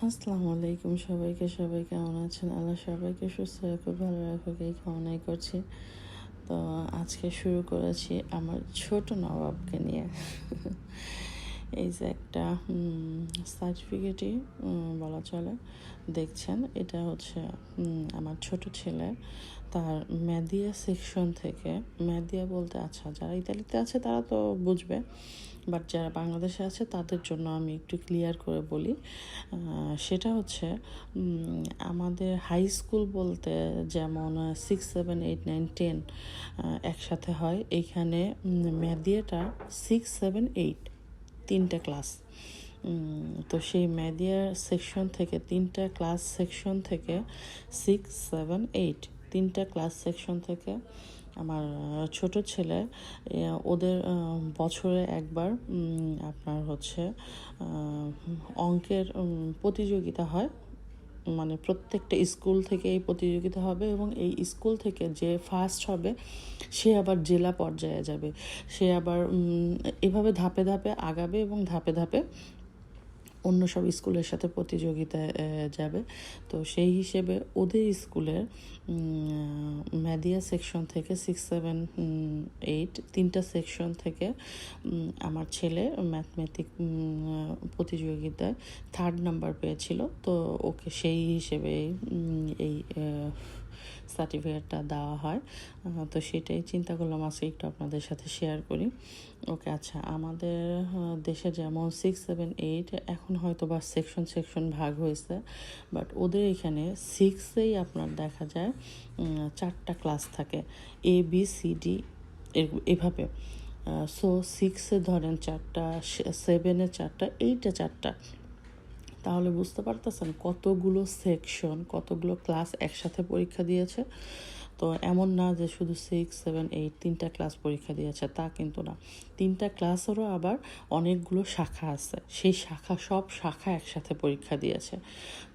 আসসালামু আলাইকুম সবাইকে। সবাই কেমন আছেন? আল্লাহ সবাইকে সুস্থ রাখুক, ভালো রাখুক, এই কামনাই করছি। তো আজকে শুরু করেছি আমার ছোট নবাবকে নিয়ে। এই যে একটা সার্টিফিকেটই বলা চলে, দেখছেন এটা হচ্ছে আমার ছোট ছেলে। তার মেদিয়া সেকশন থেকে, মেদিয়া বলতে আচ্ছা যারা ইতালিতে আছে তারা তো বুঝবে, বাট যারা বাংলাদেশে আছে তাদের জন্য আমি একটু ক্লিয়ার করে বলি। সেটা হচ্ছে আমাদের হাই স্কুল বলতে যেমন 6, 7, 8, 9, 10 একসাথে হয়, এইখানে মেদিয়াটা 6, 7, 8 তিনটা ক্লাস। তো সেই মেদিয়ার সেকশন থেকে তিনটা ক্লাস সেকশন থেকে 6, 7, 8 তিনটা ক্লাস সেকশন থেকে আমার ছোট ছেলে, ওদের বছরে একবার আপনার হচ্ছে অঙ্কের প্রতিযোগিতা হয়। মানে প্রত্যেকটা স্কুল থেকে এই প্রতিযোগিতা হবে এবং এই স্কুল থেকে যে ফার্স্ট হবে সে আবার জেলা পর্যায়ে যাবে, সে আবার এভাবে ধাপে ধাপে আগাবে এবং ধাপে ধাপে অন্য সব স্কুলের সাথে প্রতিযোগিতায় যাবে। তো সেই হিসেবে ওদের স্কুলের মেদিয়া সেকশন থেকে 6, 7, 8 তিনটা সেকশন থেকে আমার ছেলে ম্যাথমেটিক প্রতিযোগিতায় 3rd নাম্বার পেয়েছিল। তো ওকে সেই হিসেবে এই সার্টিফিকেটটা দেওয়া হয়। তো সেটাই চিন্তা করলাম আজকে একটু আপনাদের সাথে শেয়ার করি। ওকে, আচ্ছা, আমাদের দেশে যেমন 6, 7, 8 এখন হয়তো বা সেকশন সেকশন ভাগ হয়েছে, বাট ওদের এখানে 6-এই আপনার দেখা যায় 4টা ক্লাস থাকে, ABCD এভাবে। সো 6-এ ধরেন 4টা, 7-এ 4টা, 8-এ 4টা। তাহলে বুঝতে পারতেছেন কতগুলো সেকশন, কতগুলো ক্লাস একসাথে পরীক্ষা দিয়েছে। তো এমন না যে শুধু 6, 7, 8 তিনটা ক্লাস পরীক্ষা দিয়েছে, তা কিন্তু না। তিনটা ক্লাসেরও আবার অনেকগুলো শাখা আছে, সেই সব শাখা একসাথে পরীক্ষা দিয়েছে।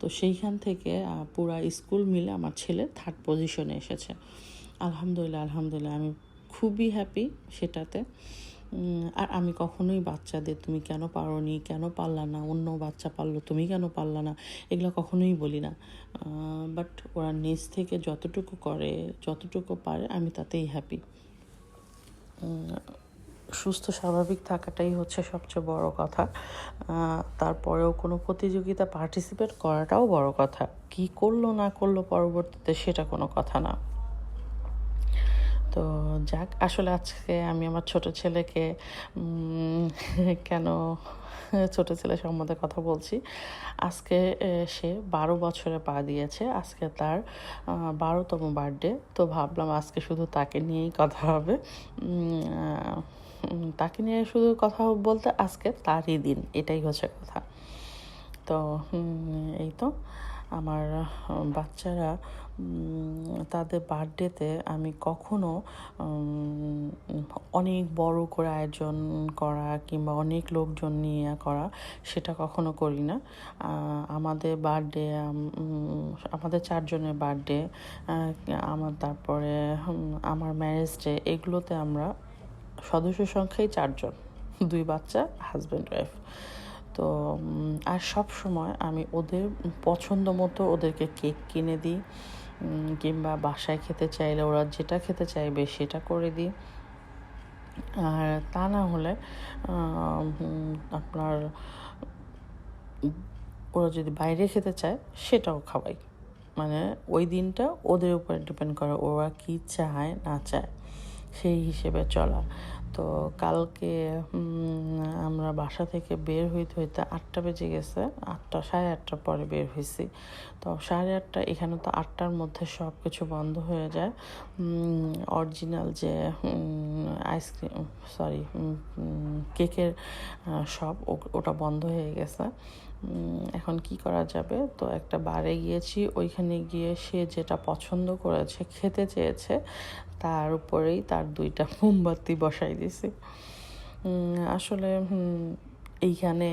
তো সেইখান থেকে পুরা স্কুল মিলে আমার ছেলে 3rd পজিশনে এসেছে। আলহামদুলিল্লাহ, আলহামদুলিল্লাহ, আমি খুবই হ্যাপি সেটাতে। আর আমি কখনোই বাচ্চাদের তুমি কেন পারোনি, কেন পারলা না, অন্য বাচ্চা পারলো তুমি কেন পারলা না, এগুলো কখনোই বলি না। বাট ওরা নিজ থেকে যতটুকু করে, যতটুকু পারে, আমি তাতেই হ্যাপি। সুস্থ স্বাভাবিক থাকাটাই হচ্ছে সবচেয়ে বড় কথা। তারপরেও কোনো প্রতিযোগিতা পার্টিসিপেট করাটাও বড় কথা, কি করলো না করলো পরবর্তীতে সেটা কোনো কথা না। তো যাক, আসলে আজকে আমি আমার ছোট ছেলেকে কেন ছোট ছেলে সম্বন্ধে কথা বলছি, আজকে সে 12 বছরে পা দিয়েছে, আজকে তার 12তম বার্থডে। তো ভাবলাম আজকে শুধু তাকে নিয়েই কথা হবে। তাকে নিয়ে শুধু কথা বলতে আজকে তারই দিন, এটাই হচ্ছে কথা। তো এই তো আমার বাচ্চারা তাদের বার্থডেতে আমি কখনো অনেক বড় করে আয়োজন করা কিংবা অনেক লোকজন নিয়ে করা সেটা কখনো করি না। আমাদের বার্থডে, আমাদের 4 জনের বার্থডে, তারপরে আমার ম্যারেজ ডে, এগুলোতে আমরা সদস্য সংখ্যাই 4 জন, 2 বাচ্চা, হাজব্যান্ড ওয়াইফ। তো আর সব সময় আমি ওদের পছন্দ মতো ওদেরকে কেক কিনে দিই, কিংবা বাসায় খেতে চাইলে ওরা যেটা খেতে চাইবে সেটা করে দিই। আর তা না হলে আপনার ওরা যদি বাইরে খেতে চায় সেটাও খাওয়াই। মানে ওই দিনটা ওদের উপরে ডিপেন্ড করে ওরা কী চায় না চায়, সেই হিসেবে চলা। তো কালকে আমরা বাসা থেকে বের হইতে হইতে 8টা বেজে গেছে, 8টা, 8:30টার পরে বের হয়েছি। তো 8:30 এখানে তো 8টার মধ্যে সব কিছু বন্ধ হয়ে যায়। অরিজিনাল যে আইসক্রিম, সরি, কেকের শপ, ওটা বন্ধ হয়ে গেছে। এখন কি করা যাবে? তো একটা বারে গিয়েছি, ওইখানে গিয়ে সে যেটা পছন্দ করেছে, খেতে চেয়েছে, তার উপরেই তার 2টা মোমবাতি বসাই দিয়েছি। আসলে এইখানে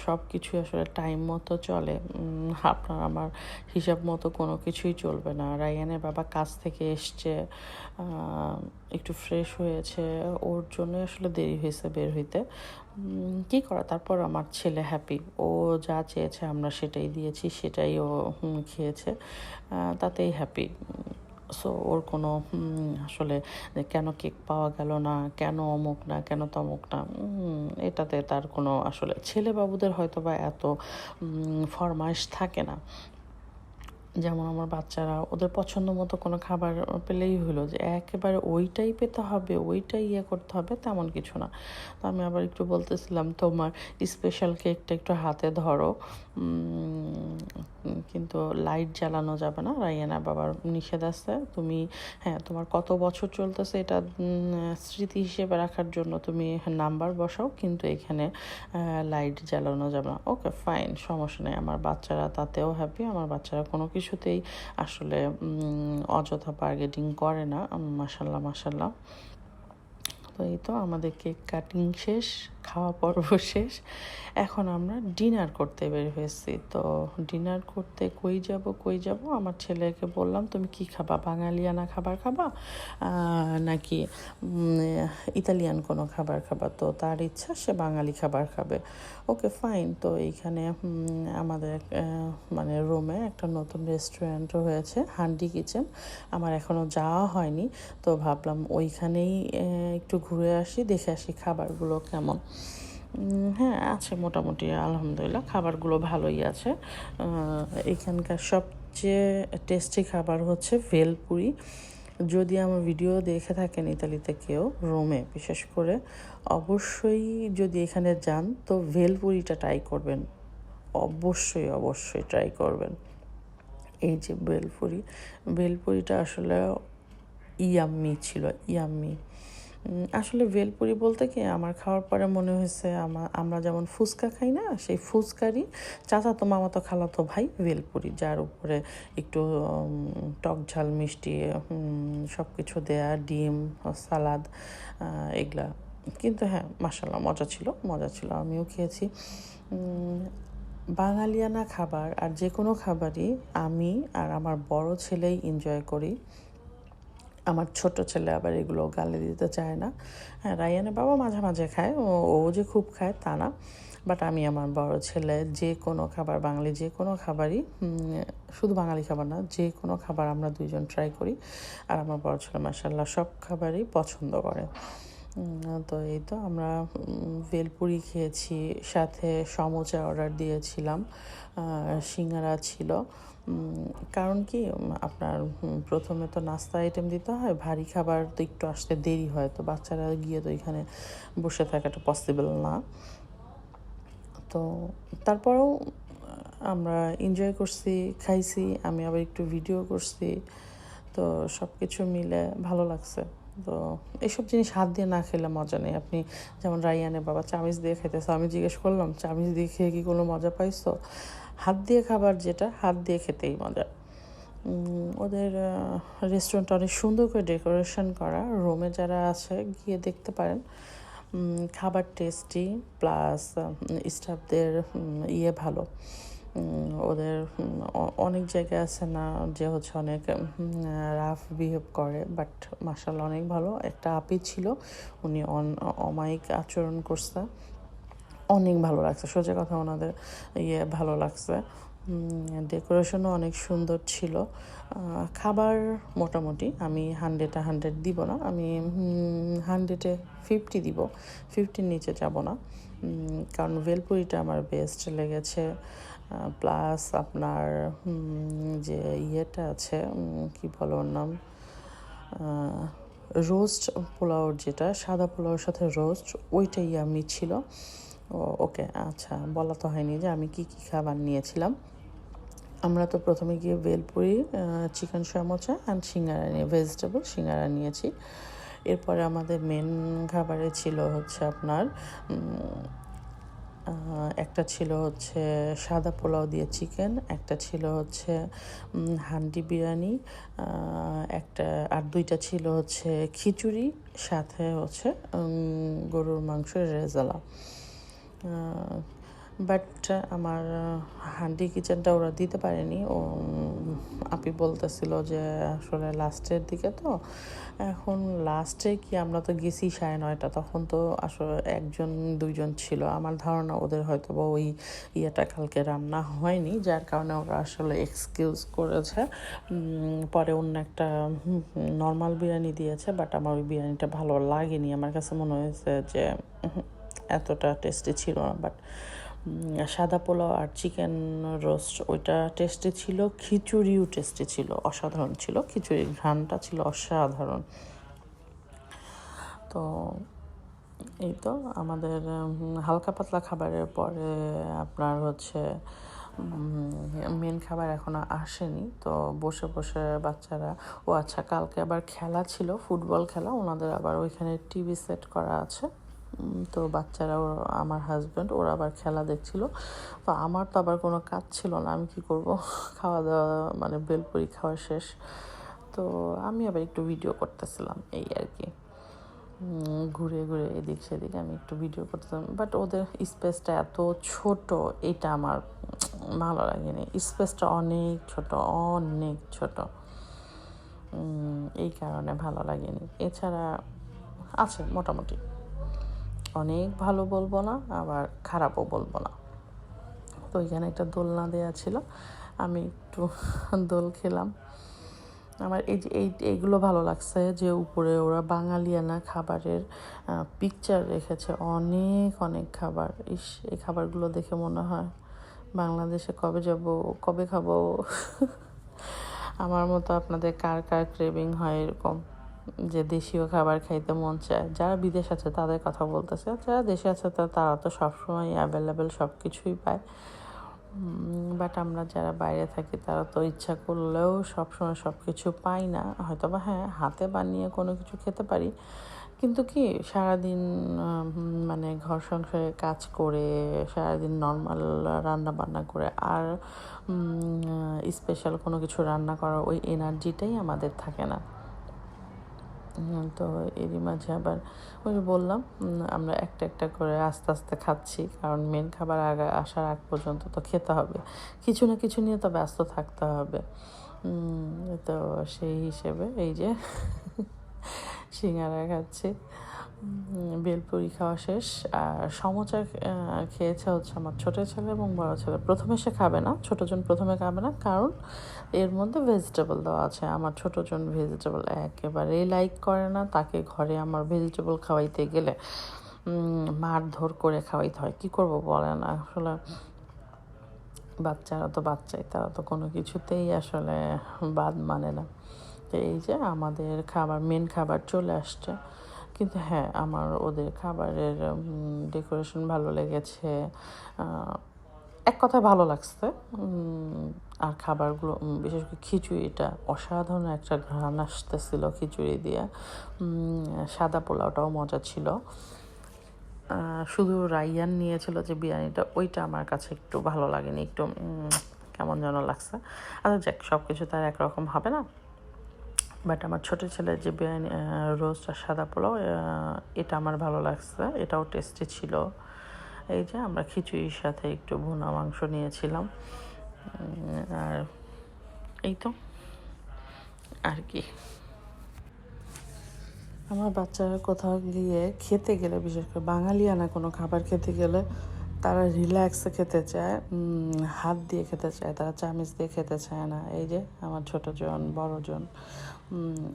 সব কিছু আসলে টাইম মতো চলে, আপনার আমার হিসাব মতো কোনো কিছুই চলবে না। রায়ানের বাবা কাজ থেকে এসছে, একটু ফ্রেশ হয়েছে, ওর জন্য আসলে দেরি হয়েছে বের হইতে। কী করা, তারপর আমার ছেলে হ্যাপি, ও যা চেয়েছে আমরা সেটাই দিয়েছি, সেটাই ও খেয়েছে, তাতেই হ্যাপি। সো ওর কোনো আসলে কেন কেক পাওয়া গেল না, কেন অমুক না, কেন তমুক না, এটাতে তার কোনো আসলে, ছেলে বাবুদের হয়তো বা এত ফরমাইশ থাকে না। যেমন আমার বাচ্চারা ওদের পছন্দ মতো কোনো খাবার পেলেই হলো যে একেবারে ওইটাই পেতে হবে, ওইটাই করতে হবে, তেমন কিছু না। তো আমি আবার একটু বলতেছিলাম তোমার স্পেশাল কেকটা একটু হাতে ধরো, কিন্তু লাইট জ্বালানো যাবে না, রায়ানা বাবার নিষেধ আছে। তুমি হ্যাঁ, তোমার কত বছর চলতেছে এটা স্মৃতি হিসেবে রাখার জন্য তুমি নাম্বার বসাও, কিন্তু এখানে লাইট জ্বালানো যাবে না। ওকে ফাইন, সমস্যা নেই। আমার বাচ্চারা তাতেও হ্যাপি, আমার বাচ্চারা কোনো কিছুতেই আসলে অযথা বার্গেটিং করে না। মাশাল্লাহ মাশাল্লাহ। তো এই তো আমাদের কেক কাটিং শেষ, খাওয়া পর্ব শেষ, এখন আমরা ডিনার করতে বের হয়েছি। তো ডিনার করতে কই যাব, আমার ছেলেকে বললাম তুমি কি খাবা, বাঙালিয়ানা খাবার খাবা নাকি ইতালিয়ান কোনো খাবার খাবা? তো তার ইচ্ছা সে বাঙালি খাবার খাবে। Okay fine. তো এইখানে আমাদের মানে রোমে একটা নতুন রেস্টুরেন্টও হয়েছে, হান্ডি কিচেন। আমার এখনও যাওয়া হয়নি, তো ভাবলাম ওইখানেই একটু ঘুরে আসি, দেখে আসি খাবারগুলো কেমন। হ্যাঁ, আছে মোটামুটি, আলহামদুলিল্লাহ খাবারগুলো ভালোই আছে। এখানকার সবচেয়ে টেস্টি খাবার হচ্ছে ভেলপুরি। যদি আমার ভিডিও দেখে থাকেন ইতালিতে কেউ, রোমে বিশেষ করে, অবশ্যই যদি এখানে যান তো ভেলপুরিটা ট্রাই করবেন, অবশ্যই অবশ্যই ট্রাই করবেন। এই যে ভেলপুরিটা আসলে ইয়াম্মি ছিল, ইয়াম্মি। আসলে ভেলপুরি বলতে কি, আমার খাওয়ার পরে মনে হয়েছে আমরা যেমন ফুচকা খাই না, সেই ফুচকারই চাচাতো মামাতো খালাতো ভাই ভেলপুরি, যার উপরে একটু টক ঝাল মিষ্টি সব কিছু দেয়া, ডিম, সালাদ, এগুলা। কিন্তু হ্যাঁ মাশাল্লাহ মজা ছিল, আমিও খেয়েছি। বাঙালিয়ানা খাবার আর যে কোনো খাবারই আমি আর আমার বড় ছেলেই এনজয় করি। আমার ছোট ছেলে আবার এগুলো গালে দিতে চায় না। হ্যাঁ, রায়ানের বাবা মাঝে মাঝে খায়, ও যে খুব খায় তা না, বাট আমি আমার বড় ছেলে যে কোনো খাবার, বাঙালি যে কোনো খাবারই, শুধু বাঙালি খাবার না, যে কোনো খাবার আমরা দুইজন ট্রাই করি। আর আমার বড় ছেলে মাশাআল্লাহ সব খাবারই পছন্দ করে। তো এই তো আমরা ভেলপুরি খেয়েছি, সাথে সমোচা অর্ডার দিয়েছিলাম, সিঙ্গারা ছিল। কারণ কি, আপনার প্রথমে তো নাস্তা আইটেম দিতে হয়, ভারী খাবার তো একটু আসতে দেরি হয়, তো বাচ্চারা গিয়ে তো এখানে বসে থাকাটা পসিবল না। তো তারপরেও আমরা এনজয় করছি, খাইছি, আমি আবার একটু ভিডিও করছি, তো সব কিছু মিলে ভালো লাগছে। তো এইসব জিনিস হাত দিয়ে না খেলে মজা নেই। আপনি যেমন রায়ানের বাবা চামিচ দিয়ে খেতেছে, আমি জিজ্ঞেস করলাম চামিচ দিয়ে খেয়ে কি কোনো মজা পাইছো? হাত দিয়ে খাবার যেটা, হাত দিয়ে খেতেই মজা। ওদের রেস্টুরেন্টটা অনেক সুন্দর করে ডেকোরেশন করা, রোমে যারা আছে গিয়ে দেখতে পারেন। খাবার টেস্টি, প্লাস স্টাফদের ভালো। ওদের অনেক জায়গায় আছে না যে হচ্ছে অনেক রাফ বিহেভ করে, বাট মাশাআল্লাহ অনেক ভালো। একটা আপি ছিল, উনি অমায়িক আচরণ করছে, অনেক ভালো লাগছে, সোজা কথা ওনাদের ভালো লাগছে। ডেকোরেশনও অনেক সুন্দর ছিল। খাবার মোটামুটি, আমি 100 দিব না, আমি 100-50 দিব, 50-র নিচে যাব না। কারণ ভেলপুরিটা আমার বেস্ট লেগেছে। প্লাস আপনার যে আছে, কি বলো ওর নাম, রোস্ট পোলাওর, যেটা সাদা পোলাওর সাথে রোস্ট, ওইটাই আমি ছিল। ওকে আচ্ছা, বলা তো হয়নি যে আমি কি কি খাবার নিয়েছিলাম। আমরা তো প্রথমে গিয়ে bhelpuri, chicken samosa and singara vegetable singara নিয়েছি। এরপরে আমাদের মেন খাবারে ছিল হচ্ছে আপনার একটা ছিল হচ্ছে সাদা পোলাও দিয়ে চিকেন, একটা ছিল হচ্ছে হান্ডি বিরিয়ানি, আর দুইটা ছিল হচ্ছে খিচুড়ি, সাথে হচ্ছে গরুর মাংসের রেজালা। বাট আমার হান্ডি কিচেনটা ওরা দিতে পারেনি। ও আপি বলতেছিল যে আসলে লাস্টের দিকে তো, এখন লাস্টে কি আমরা তো গেছি 9:30, তখন তো আসলে 1-2জন ছিল। আমার ধারণা ওদের হয়তো বা ওই ইয়েটা কালকে রান্না হয়নি, যার কারণে ওরা আসলে এক্সকিউজ করেছে। পরে অন্য একটা নর্মাল বিরিয়ানি দিয়েছে, বাট আমার ওই বিরিয়ানিটা ভালো লাগেনি। আমার কাছে মনে হয়েছে যে এতটা টেস্টি ছিল না। বাট সাদা পোলাও আর চিকেন রোস্ট ওইটা টেস্টি ছিল, খিচুড়িও টেস্টি ছিল, অসাধারণ ছিল। খিচুড়ির ঘ্রাণটা ছিল অসাধারণ। তো এই তো আমাদের হালকা পাতলা খাবারের পরে আপনার হচ্ছে মেন খাবার এখনও আসেনি। তো বসে বসে বাচ্চারা, ও আচ্ছা কালকে আবার খেলা ছিল, ফুটবল খেলা, ওনাদের আবার ওইখানে টিভি সেট করা আছে। তো বাচ্চারা, আমার হাজব্যান্ড, ওরা আবার খেলা দেখছিল। তো আমার তো আবার কোনো কাজ ছিল না, আমি কি করব, খাওয়া দাওয়া মানে বেলপুরি খাওয়া শেষ। তো আমি আবার একটু ভিডিও করতেছিলাম, এই আর কি। ঘুরে ঘুরে এদিক সেদিক আমি একটু ভিডিও করতাম। বাট ওদের স্পেসটা এত ছোট, এটা আমার ভালো লাগেনি। স্পেসটা অনেক ছোট, অনেক ছোট, এই কারণে ভালো লাগেনি। এছাড়া আছে মোটামুটি, অনেক ভালো বলবো না, আবার খারাপও বলবো না। তো ওইখানে একটা দোলনা দেওয়া ছিল, আমি একটু দোল খেলাম। আমার এইগুলো ভালো লাগছে যে উপরে ওরা বাঙালিয়ানা খাবারের পিকচার রেখেছে, অনেক অনেক খাবার। এই খাবারগুলো দেখে মনে হয় বাংলাদেশে কবে যাব, কবে খাবো। আমার মতো আপনাদের কার কার ক্রেভিং হয় এরকম, যে দেশীয় খাবার খাইতে মন চায়? যারা বিদেশ আছে তাদের কথা বলতেছে, যারা দেশে আছে তারা তো সবসময় অ্যাভেলেবেল সব কিছুই পায়। বাট আমরা যারা বাইরে থাকি তারা তো ইচ্ছা করলেও সবসময় সব কিছু পাই না। হয়তো বা হ্যাঁ, হাতে বানিয়ে কোনো কিছু খেতে পারি, কিন্তু কি সারাদিন মানে ঘর সংসারে কাজ করে, সারাদিন নর্মাল রান্না বান্না করে, আর স্পেশাল কোনো কিছু রান্না করার ওই এনার্জিটাই আমাদের থাকে না। তো এরই মাঝে আবার ওই যে বললাম, আমরা একটা একটা করে আস্তে আস্তে খাচ্ছি, কারণ মেন খাবার আসার আগ পর্যন্ত তো খেতে হবে, কিছু না কিছু নিয়ে তো ব্যস্ত থাকতে হবে। তো সেই হিসেবে এই যে সিঙ্গারা খাচ্ছি, বেলপুরি খাওয়া শেষ। আর সমোচা খেয়েছে হচ্ছে আমার ছোটো ছেলে এবং বড় ছেলে। প্রথমে সে খাবে না, ছোটোজন প্রথমে খাবে না, কারণ এর মধ্যে ভেজিটেবল দেওয়া আছে। আমার ছোটোজন ভেজিটেবল একেবারেই লাইক করে না, তাকে ঘরে আমার ভেজিটেবল খাওয়াইতে গেলে মারধর করে খাওয়াইতে হয়। কী করবো বলেন, আসলে বাচ্চারা তো বাচ্চাই, তারা তো কোনো কিছুতেই আসলে বাদ মানে না। তো এই যে আমাদের খাবার, মেন খাবার চলে আসছে। কিন্তু হ্যাঁ, আমার ওদের খাবারের ডেকোরেশন ভালো লেগেছে, এক কথায় ভালো লাগছে। আর খাবারগুলো, বিশেষ করে খিচুড়িটা অসাধারণ একটা ঘ্রাণ আসতেছিল খিচুড়ি দিয়ে। সাদা পোলাওটাও মজা ছিল। শুধু রাইয়ান নিয়েছিল যে বিরিয়ানিটা, ওইটা আমার কাছে একটু ভালো লাগেনি, একটু কেমন যেন লাগছে। আচ্ছা যাক, সব কিছু তার একরকম হবে না। বাট আমার ছোটো ছেলের যে বিরিয়ানি, রোস্ট আর সাদা পোলাও, এটা আমার ভালো লাগছে, এটাও টেস্টি ছিল। এই যে আমরা খিচুড়ির সাথে একটু ভুনা মাংস নিয়েছিলাম, আর এই তো আর কি। আমার বাচ্চারা কোথাও গিয়ে খেতে গেলে, বিশেষ করে বাঙালিয়ানা কোনো খাবার খেতে গেলে, তারা রিল্যাক্সে খেতে চায়, হাত দিয়ে খেতে চায়, তারা চামচ দিয়ে খেতে চায় না। এই যে আমার ছোটোজন, বড়জন,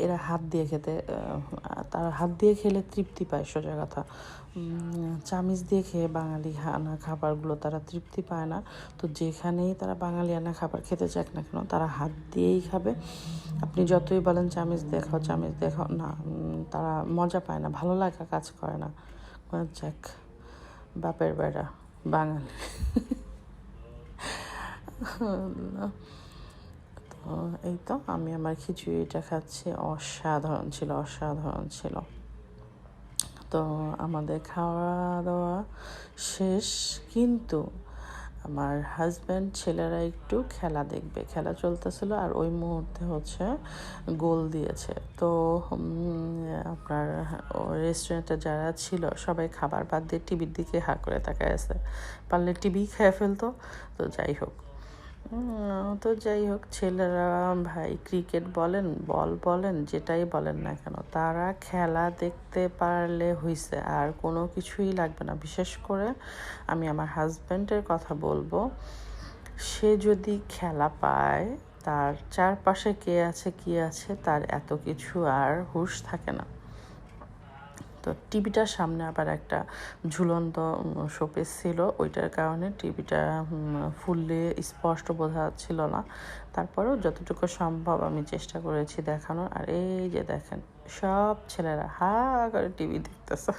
এরা হাত দিয়ে খেতে, তারা হাত দিয়ে খেলে তৃপ্তি পায়, সোজা কথা। চামচ দিয়ে খেয়ে বাঙালি আনা খাবারগুলো তারা তৃপ্তি পায় না। তো যেখানেই তারা বাঙালি আনা খাবার খেতে চাক না কেন, তারা হাত দিয়েই খাবে। আপনি যতই বলেন চামচ দেখাও, চামচ দেখাও, না, তারা মজা পায় না, ভালো লাগা কাজ করে না। যাক, বাপের বেড়া বাঙালি। তো এই তো আমি আমার খিচুড়িটা খাচ্ছি, অসাধারণ ছিল, অসাধারণ ছিল। তো আমাদের খাওয়া দাওয়া শেষ, কিন্তু আমার হাজব্যান্ড ছেলেরা একটু খেলা দেখবে, খেলা চলতেছিল আর ওই মুহূর্তে হচ্ছে গোল দিয়েছে। তো আপনার রেস্টুরেন্টে যারা ছিল সবাই খাবার বাদ দিয়ে টিভির দিকে হা করে তাকায় আছে, পারলে টিভি খেয়ে ফেলতো। তো যাই হোক ছেলেরা ভাই ক্রিকেট বলেন, বল বলেন, যেটাই বলেন না কেন, তারা খেলা দেখতে পারলে হইছে, আর কোনো কিছুই লাগবে না। বিশেষ করে আমি আমার হাজব্যান্ডের কথা বলবো, সে যদি খেলা পায়, তার চারপাশে কে আছে কি আছে তার এত কিছু আর হুঁশ থাকে না। তো টিভিটার সামনে আবার একটা ঝুলন্ত শোপিস ছিল, ওইটার কারণে টিভিটা ফুললি স্পষ্ট বোঝা যাচ্ছিল না। তারপরেও যতটুকু সম্ভব আমি চেষ্টা করেছি দেখানোর। আর এই যে দেখেন, সব ছেলেরা হা করে টিভি দেখতেছে।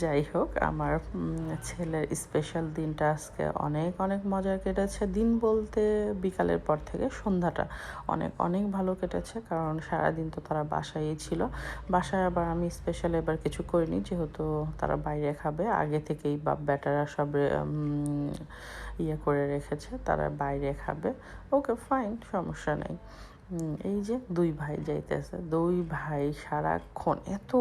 যাই হোক, আমার ছেলের স্পেশাল দিনটা আজকে অনেক অনেক মজার কেটেছে। দিন বলতে বিকালের পর থেকে সন্ধ্যাটা অনেক অনেক ভালো কেটেছে, কারণ সারাদিন তো তারা বাসায়ই ছিল। বাসায় আবার আমি স্পেশাল এবার কিছু করিনি, যেহেতু তারা বাইরে খাবে। আগে থেকেই বাপ বেটারা সব ইয়ে করে রেখেছে, তারা বাইরে খাবে। ওকে ফাইন, সমস্যা নেই। এই যে দুই ভাই যাইতেছে, দুই ভাই সারাক্ষণ এত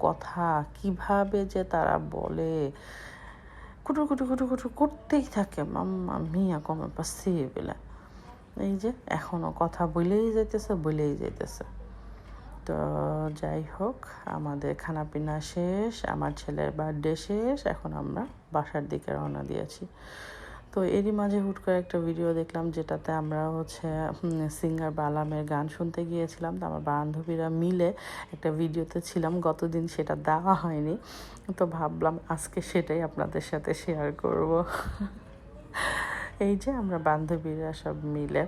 কথা কিভাবে যে তারা বলে, কুটুর কুটু কুটু কুটু করতেই থাকে। মাম্মা মিয়া কমে পসিবল। এই যে এখনো কথা বলেই যাইতেছে। তো যাই হোক, আমাদের খানা পিনা শেষ, আমার ছেলের বার্থডে শেষ, এখন আমরা বাসার দিকে রওনা দিয়েছি। তো এরই মাঝে হুট করে একটা ভিডিও দেখলাম, যেটাতে আমরা হচ্ছে সিঙ্গার বালামের গান শুনতে গিয়েছিলাম। তো আমার বান্ধবীরা মিলে একটা ভিডিওতে ছিলাম, গতদিন সেটা দেওয়া হয়নি। তো ভাবলাম আজকে সেটাই আপনাদের সাথে শেয়ার করব। এই যে আমরা বান্ধবীরা সব মিলে,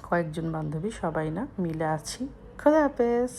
কয়েকজন বান্ধবী, সবাই না, মিলে আছি। খোদা হাফেজ।